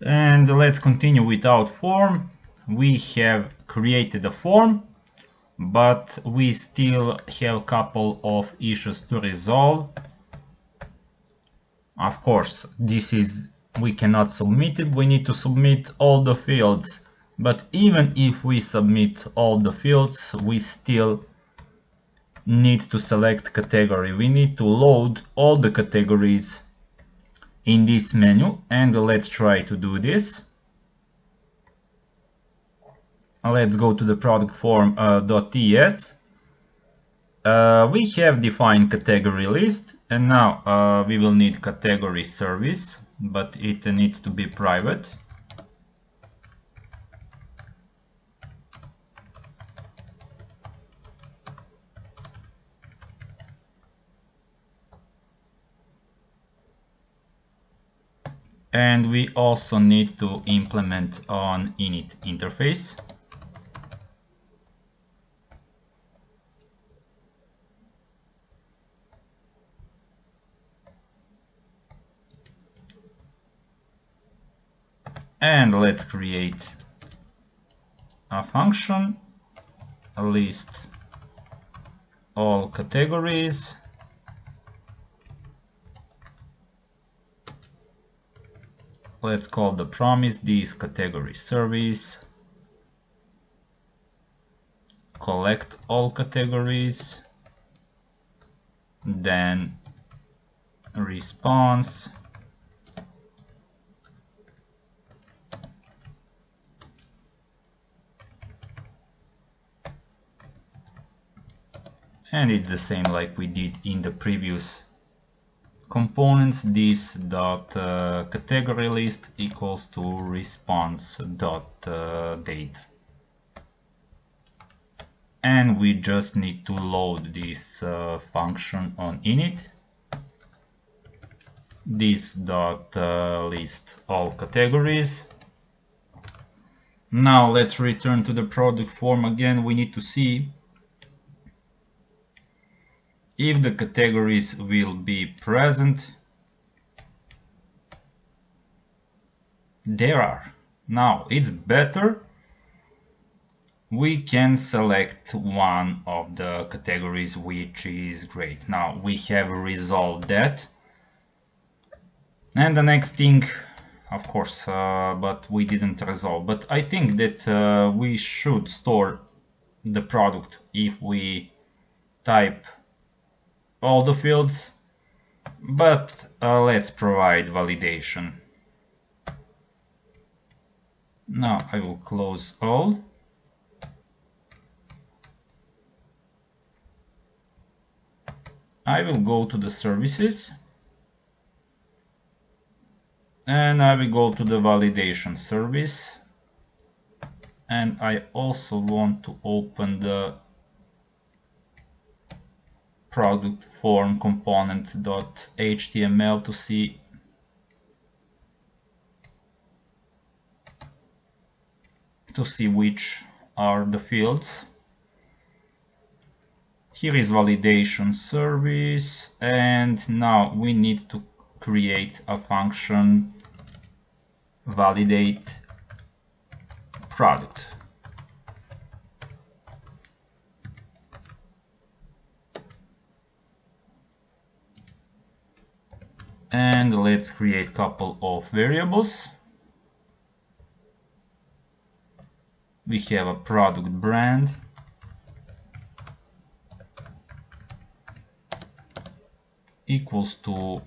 And let's continue without form. We have created a form, but we still have a couple of issues to resolve. Of course, we cannot submit it. We need to submit all the fields. But even if we submit all the fields, we still need to select category. We need to load all the categories in this menu, and let's try to do this. Let's go to the product form .ts. We have defined category list, and now we will need category service, but it needs to be private. And we also need to implement an init interface. And let's create a function, list all categories. Let's call the promise this category service, collect all categories, then response, and it's the same like we did in the previous components. This dot category list equals to response dot date, and we just need to load this function on init. This dot list all categories. Now let's return to the product form again. We need to see if the categories will be present. There are. Now it's better. We can select one of the categories, which is great. Now we have resolved that. And the next thing, of course, but we didn't resolve. But I think that we should store the product if we type all the fields, but let's provide validation. Now I will close all. I will go to the services, and I will go to the validation service, and I also want to open the product form component.html to see which are the fields. Here is validation service, and now we need to create a function validate product. And let's create a couple of variables. We have a product brand, equals to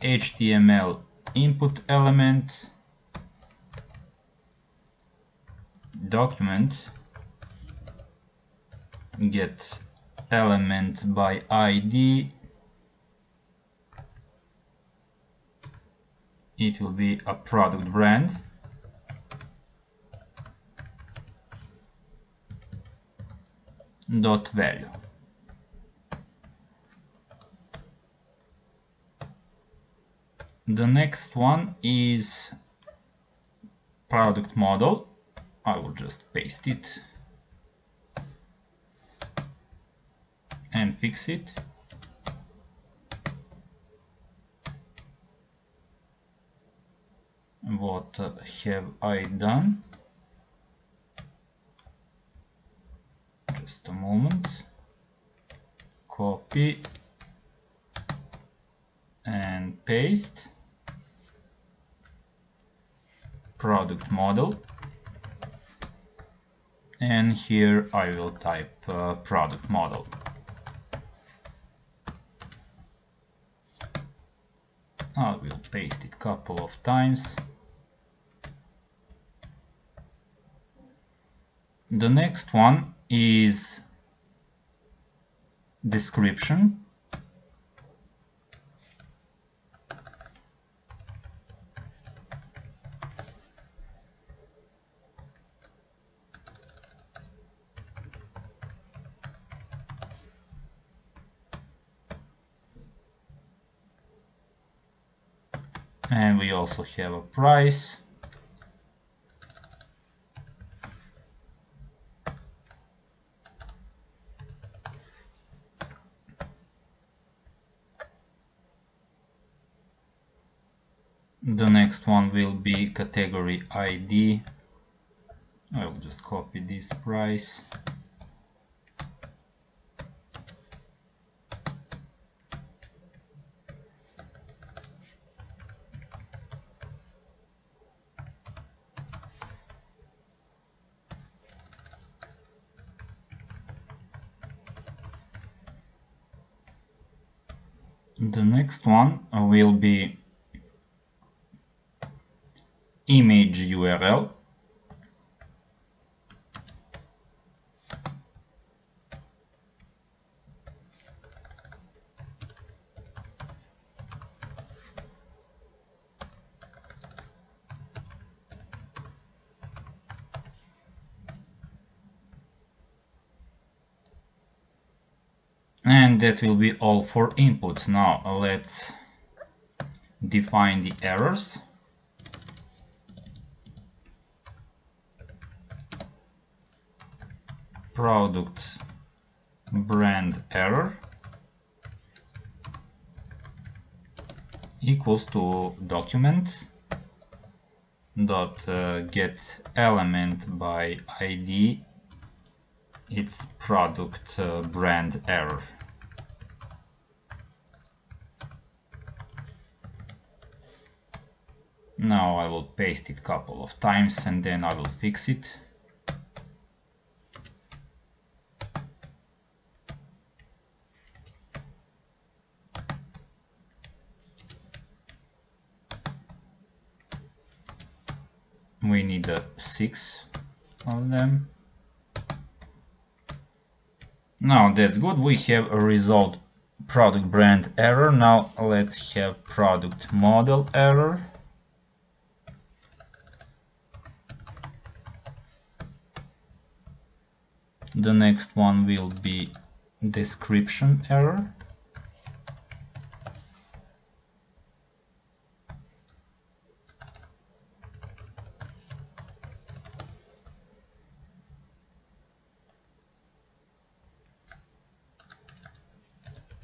HTML input element, document get element by ID. It will be a product brand. Dot value. The next one is product model. I will just paste it and fix it. what have I done? Just a moment. Copy and paste. Product model. And here I will type product model. I will paste it a couple of times. The next one is description. And we also have a price. The next one will be category ID. I will just copy this price. The next one will be image URL. And that will be all for inputs. Now let's define the errors. Product brand error equals to document dot get element by ID. It's product brand error. Now I will paste it a couple of times and then I will fix it. We need 6 of them. Now that's good. We have a resolved product brand error. Now let's have product model error. The next one will be description error.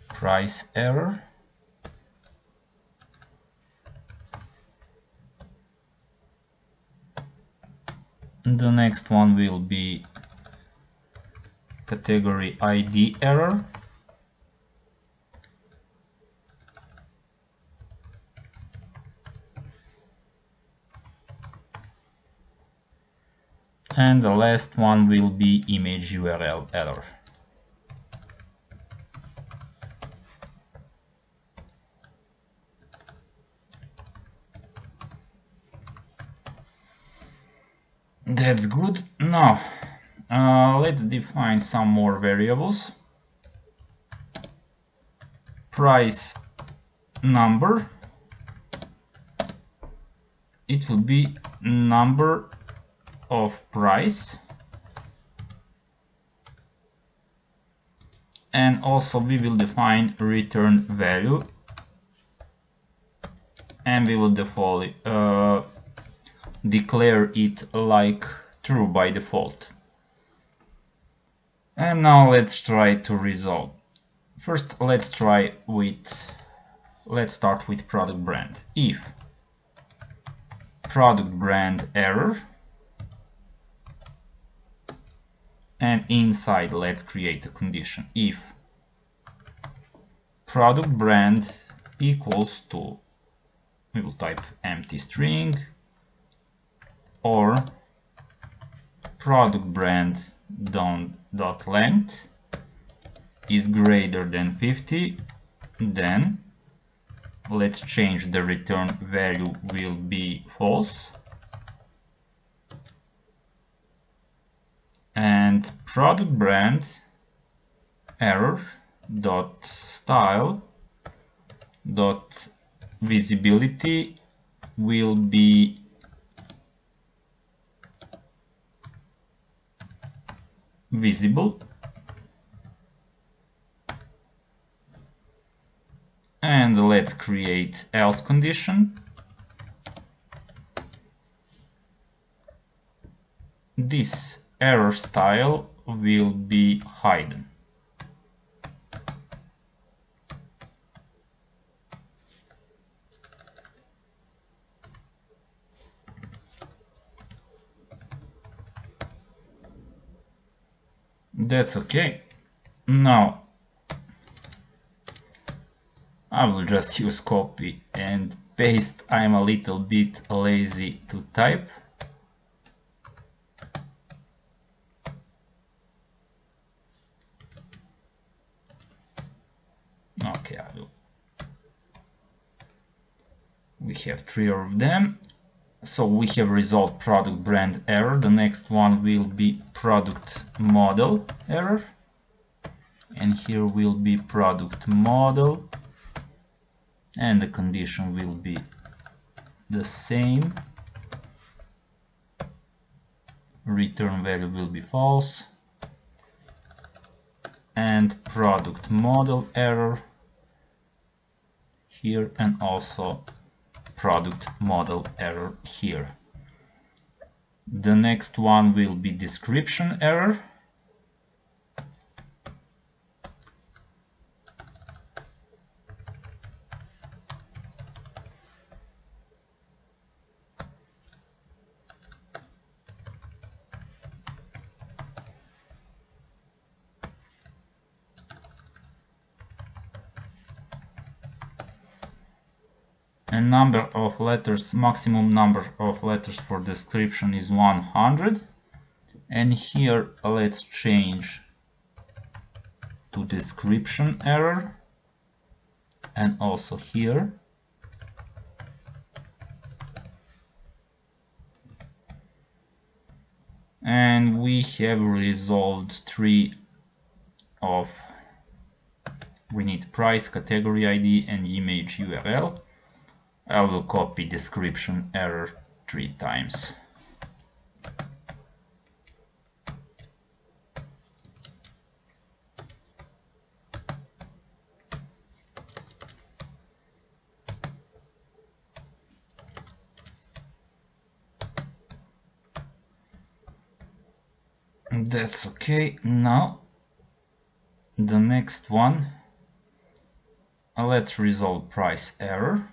Price error. The next one will be category ID error. And the last one will be image URL error. That's good. Now let's define some more variables. Price number. It will be number of price. And also we will define return value. And we will declare it like true by default. And now let's try to resolve. First let's start with product brand. If product brand error, and inside let's create a condition. If product brand equals to, we will type empty string, or product brand dot length is greater than 50, then let's change the return value will be false, and product brand error dot style dot visibility will be visible, and let's create else condition. This error style will be hidden. That's okay. Now I will just use copy and paste. I'm a little bit lazy to type. Okay, I will. We have 3 of them. So we have resolved product brand error. The next one will be product model error. And here will be product model. And the condition will be the same. Return value will be false. And product model error here, and also product model error here. The next one will be description error. And number of letters, maximum number of letters for description is 100. And here let's change to description error, and also here. And we have resolved 3 of, we need price, category ID, and image URL. I will copy description error 3 times. That's okay. Now the next one, let's resolve price error.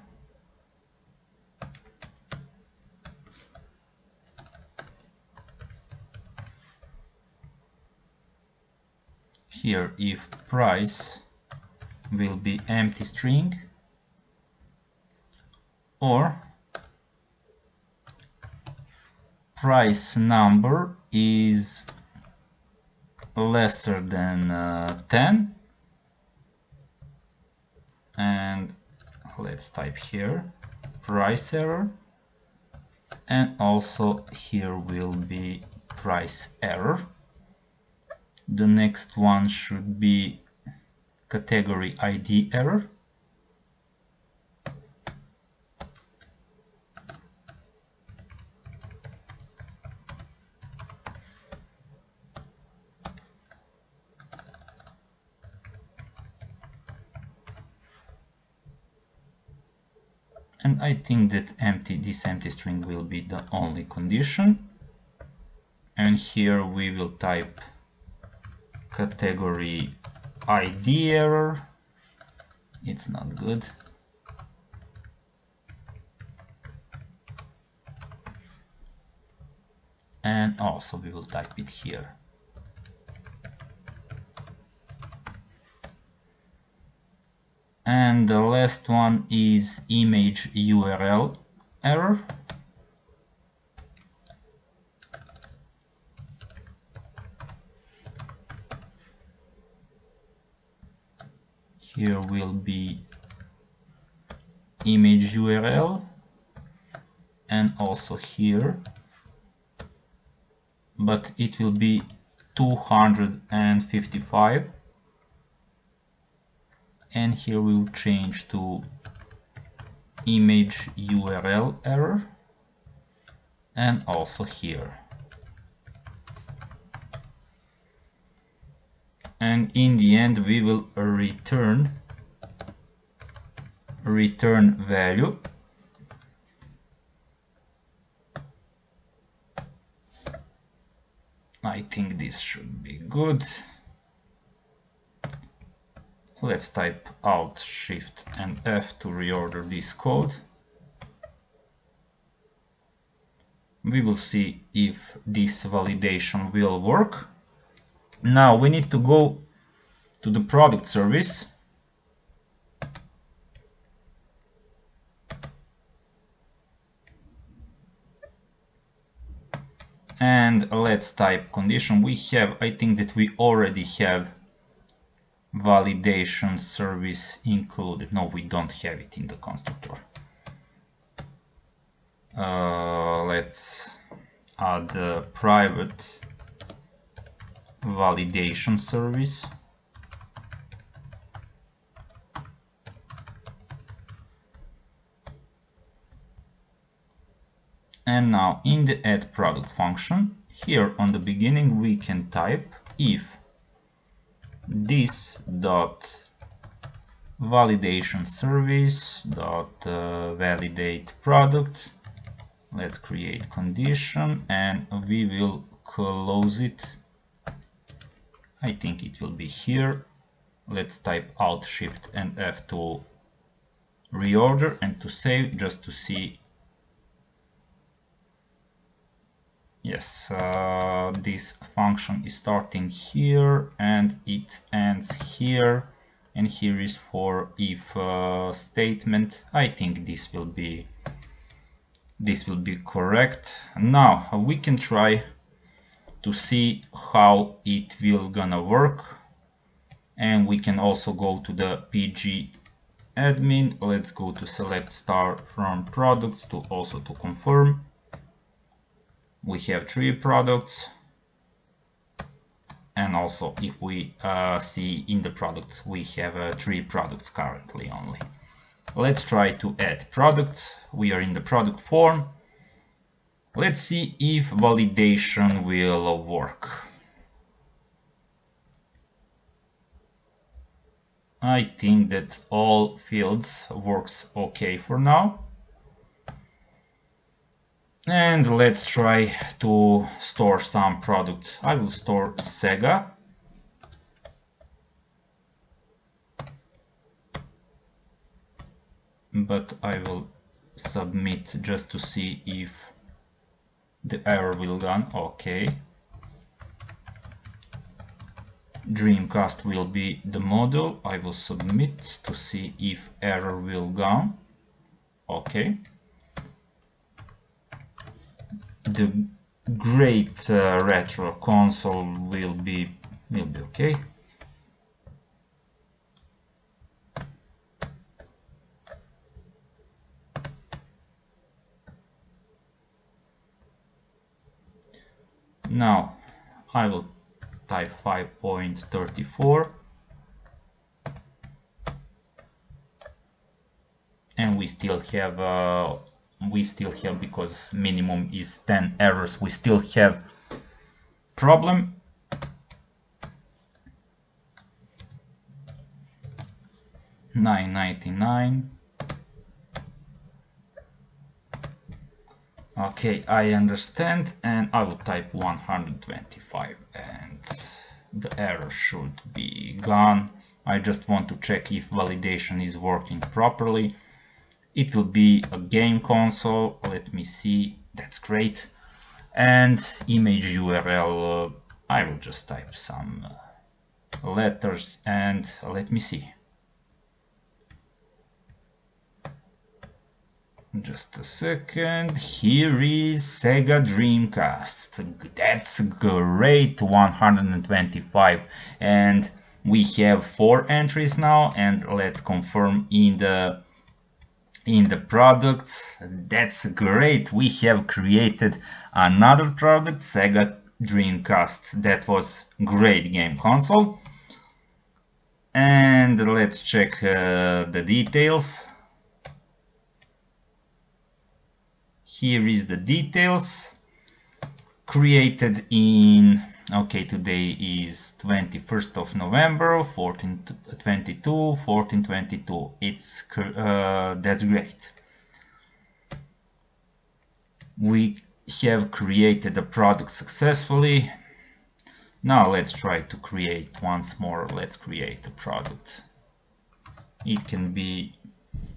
Here if price will be empty string, or price number is lesser than 10, and let's type here price error, and also here will be price error. The next one should be category ID error. And I think that this empty string will be the only condition. And here we will type category ID error. It's not good. and also we will type it here. And the last one is image URL error. Here will be image URL and also here, but it will be 255, and here we will change to image URL error and also here. And in the end we will return value. I think this should be good. Let's type Alt, Shift and F to reorder this code. We will see if this validation will work. Now we need to go to the product service. And let's type condition. We have, I think that we already have validation service included. No, we don't have it in the constructor. Let's add a private validation service. And now in the add product function, here on the beginning we can type if this dot validation service dot validate product. Let's create condition and we will close it. I think it will be here. Let's type Alt, Shift and F to reorder and to save, just to see. Yes, this function is starting here and it ends here, and here is for if statement. I think this will be correct. Now we can try to see how it will gonna work, and we can also go to the PG admin. Let's go to select star from products to also to confirm. We have 3 products, and also if we see in the products we have 3 products currently only. Let's try to add product. We are in the product form. Let's see if validation will work. I think that all fields works okay for now. And let's try to store some product. I will store Sega. But I will submit just to see if the error will run. Okay. Dreamcast will be the model. I will submit to see if error will go. Okay. The great retro console will be okay. Now I will type 5.34 and we still have because minimum is 10 errors, we still have problem. $9.99. Okay, I understand, and I will type 125 and the error should be gone. I just want to check if validation is working properly. It will be a game console. Let me see. That's great. and image URL, I will just type some letters and let me see. Just a second. Here is Sega Dreamcast. That's great. 125, and we have 4 entries now, and let's confirm in the product. That's great. We have created another product, Sega Dreamcast. That was great game console. And let's check the details. Here is the details. Created in, okay, today is 21st of November, 1422, 1422. It's that's great. We have created a product successfully. Now let's try to create once more. Let's create a product. It can be,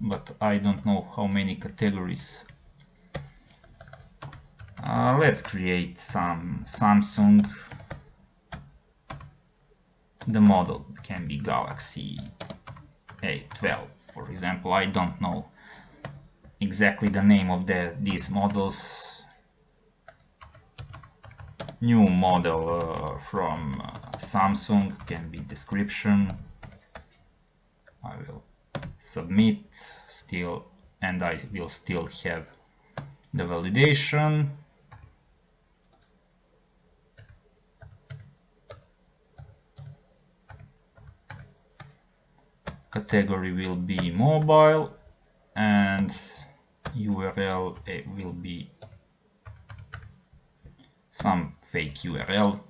but I don't know how many categories. Let's create some Samsung. The model can be Galaxy A12, for example. I don't know exactly the name of these models. New model from Samsung can be description. I will submit still, and I will still have the validation. Category will be mobile, and URL will be some fake URL.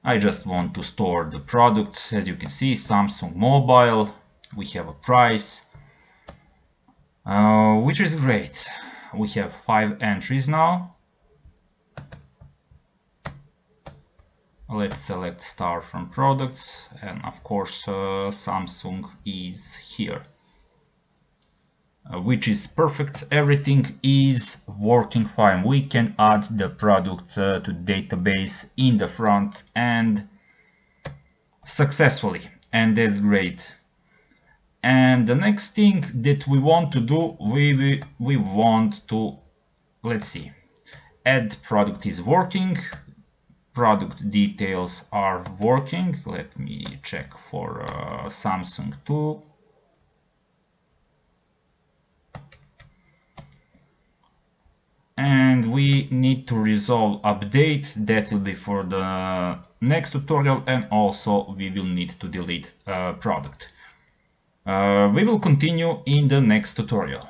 I just want to store the product. As you can see, Samsung Mobile. We have a price, which is great. We have 5 entries now. Let's select star from products, and of course Samsung is here, which is perfect. Everything is working fine. We can add the product to database in the front end successfully, and that's great. And the next thing that we want to do, we want to, let's see, add product is working. Product details are working. Let me check for Samsung too. And we need to resolve update. That will be for the next tutorial, and also we will need to delete product. We will continue in the next tutorial.